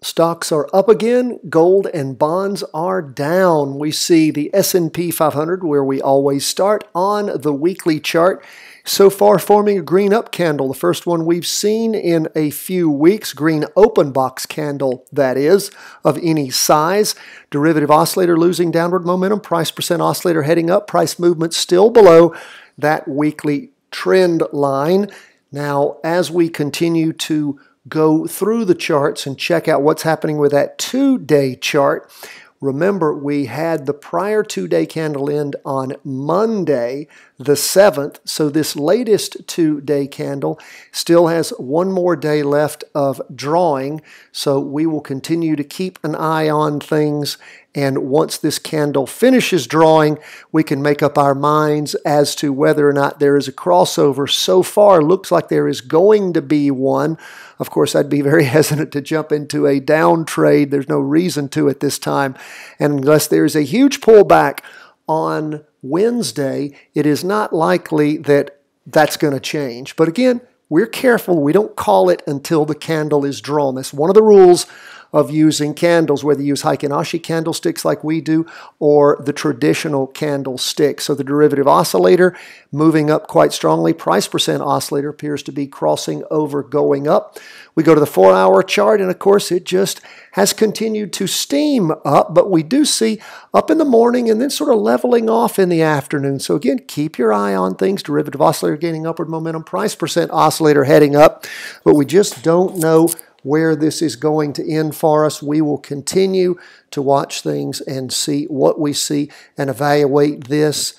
Stocks are up again, gold and bonds are down. We see the S&P 500, where we always start, on the weekly chart, so far forming a green up candle, the first one we've seen in a few weeks, green open box candle, that is, of any size. Derivative oscillator losing downward momentum, price percent oscillator heading up, price movement still below that weekly trend line. Now, as we continue to go through the charts and check out what's happening with that 2-day chart, remember we had the prior 2-day candle end on Monday the 7th, so this latest 2-day candle still has one more day left of drawing, so we will continue to keep an eye on things, and once this candle finishes drawing, we can make up our minds as to whether or not there is a crossover. So far, looks like there is going to be one. Of course, I'd be very hesitant to jump into a down trade. There's no reason to at this time. And unless there is a huge pullback on Wednesday, it is not likely that that's going to change. But again, we're careful. We don't call it until the candle is drawn. That's one of the rules of using candles, whether you use Heikin Ashi candlesticks like we do or the traditional candlestick. So the derivative oscillator moving up quite strongly. Price percent oscillator appears to be crossing over, going up. We go to the 4-hour chart, and of course it just has continued to steam up, but we do see up in the morning and then sort of leveling off in the afternoon. So again, keep your eye on things. Derivative oscillator gaining upward momentum, price percent oscillator heading up, but we just don't know where this is going to end for us. We will continue to watch things and see what we see and evaluate this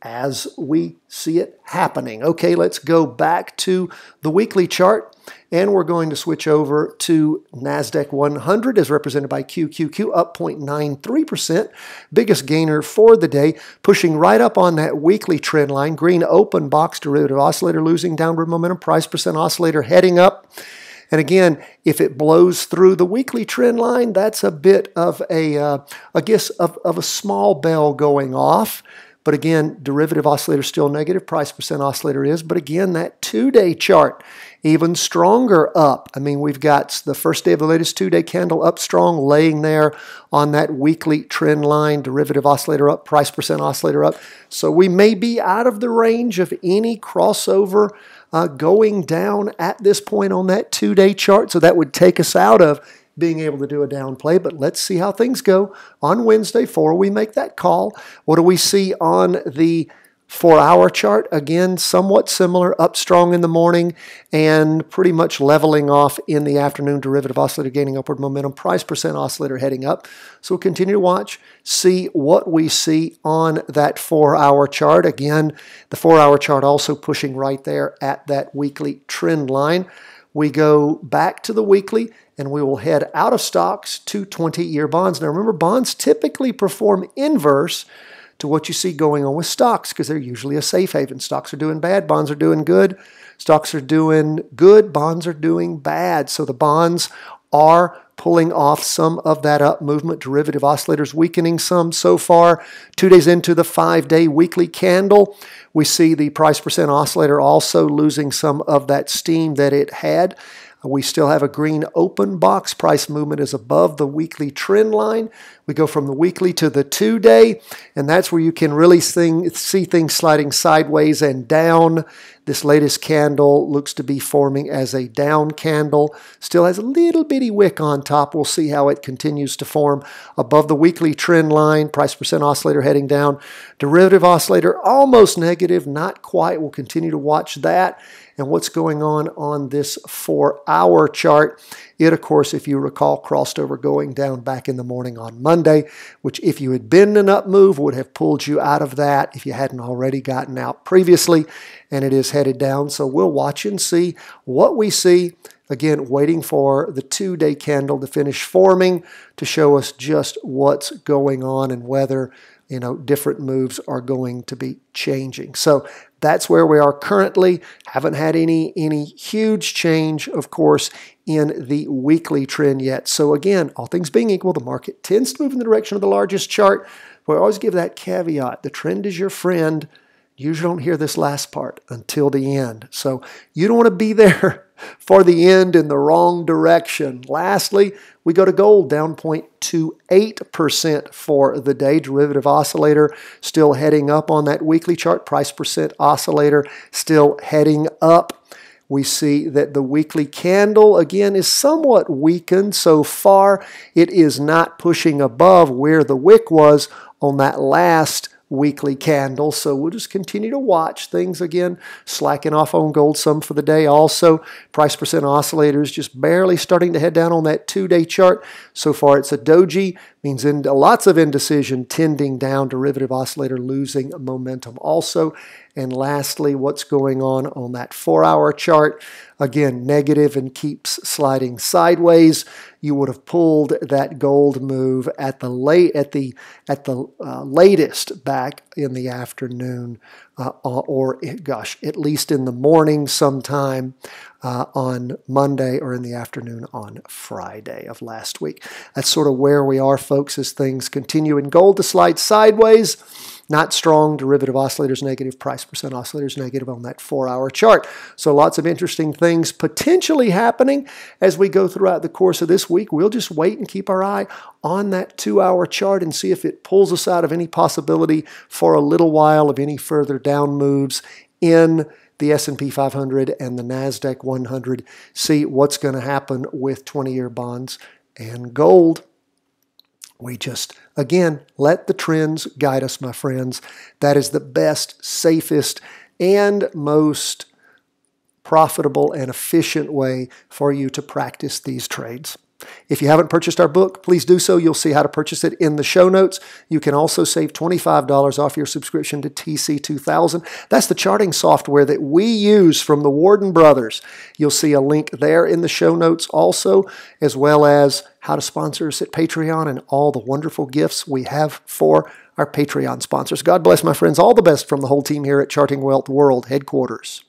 as we see it happening. Okay, let's go back to the weekly chart, and we're going to switch over to NASDAQ 100 as represented by QQQ, up 0.93%, biggest gainer for the day, pushing right up on that weekly trend line. Green open box derivative oscillator losing downward momentum, price percent oscillator heading up. And again, if it blows through the weekly trend line, that's a bit of a small bell going off. But again, derivative oscillator still negative, price percent oscillator is. But again, that 2-day chart, even stronger up. I mean, we've got the first day of the latest 2-day candle up strong, laying there on that weekly trend line, derivative oscillator up, price percent oscillator up. So we may be out of the range of any crossover going down at this point on that 2-day chart. So that would take us out of being able to do a down play. But let's see how things go on Wednesday before we make that call. What do we see on the 4-hour chart? Again, somewhat similar, up strong in the morning and pretty much leveling off in the afternoon. Derivative oscillator gaining upward momentum, price percent oscillator heading up. So we'll continue to watch, see what we see on that 4-hour chart. Again, the 4-hour chart also pushing right there at that weekly trend line. We go back to the weekly, and we will head out of stocks to 20-year bonds. Now remember, bonds typically perform inverse to what you see going on with stocks because they're usually a safe haven. Stocks are doing bad, bonds are doing good. Stocks are doing good, bonds are doing bad. So the bonds are pulling off some of that up movement. Derivative oscillators weakening some so far. 2 days into the 5-day weekly candle, we see the price percent oscillator also losing some of that steam that it had. We still have a green open box. Price movement is above the weekly trend line. We go from the weekly to the 2-day, and that's where you can really see things sliding sideways and down. This latest candle looks to be forming as a down candle. Still has a little bitty wick on top. We'll see how it continues to form above the weekly trend line. Price percent oscillator heading down. Derivative oscillator almost negative, not quite. We'll continue to watch that. And what's going on this 4-hour chart. It, of course, if you recall, crossed over going down back in the morning on Monday, which if you had been in an up move would have pulled you out of that if you hadn't already gotten out previously, and it is headed down. So we'll watch and see what we see. Again, waiting for the 2-day candle to finish forming to show us just what's going on and whether different moves are going to be changing. So that's where we are currently. Haven't had any huge change, of course, in the weekly trend yet. So again, all things being equal, the market tends to move in the direction of the largest chart. We always give that caveat. The trend is your friend. You usually don't hear this last part until the end. So you don't want to be there for the end in the wrong direction. Lastly, we go to gold, down 0.28% for the day. Derivative oscillator still heading up on that weekly chart. Price percent oscillator still heading up. We see that the weekly candle, again, is somewhat weakened so far. It is not pushing above where the wick was on that last weekly candle. So we'll just continue to watch things again, slacking off on gold some for the day. Also, price percent oscillators just barely starting to head down on that 2-day chart. So far it's a doji, means lots of indecision tending down, derivative oscillator losing momentum also. And lastly, what's going on that 4-hour chart? Again, negative and keeps sliding sideways. You would have pulled that gold move at the latest back in the afternoon, or gosh, at least in the morning sometime on Monday, or in the afternoon on Friday of last week. That's sort of where we are, folks, as things continue in gold to slide sideways. Not strong. Derivative oscillators negative. Price percent oscillators negative on that 4-hour chart. So lots of interesting things potentially happening as we go throughout the course of this week. We'll just wait and keep our eye on that 2-hour chart and see if it pulls us out of any possibility for a little while of any further down moves in the S&P 500 and the NASDAQ 100. See what's going to happen with 20-year bonds and gold. We just, again, let the trends guide us, my friends. That is the best, safest, and most profitable and efficient way for you to practice these trades. If you haven't purchased our book, please do so. You'll see how to purchase it in the show notes. You can also save $25 off your subscription to TC2000. That's the charting software that we use from the Warden Brothers. You'll see a link there in the show notes also, as well as how to sponsor us at Patreon and all the wonderful gifts we have for our Patreon sponsors. God bless, my friends. All the best from the whole team here at Charting Wealth World Headquarters.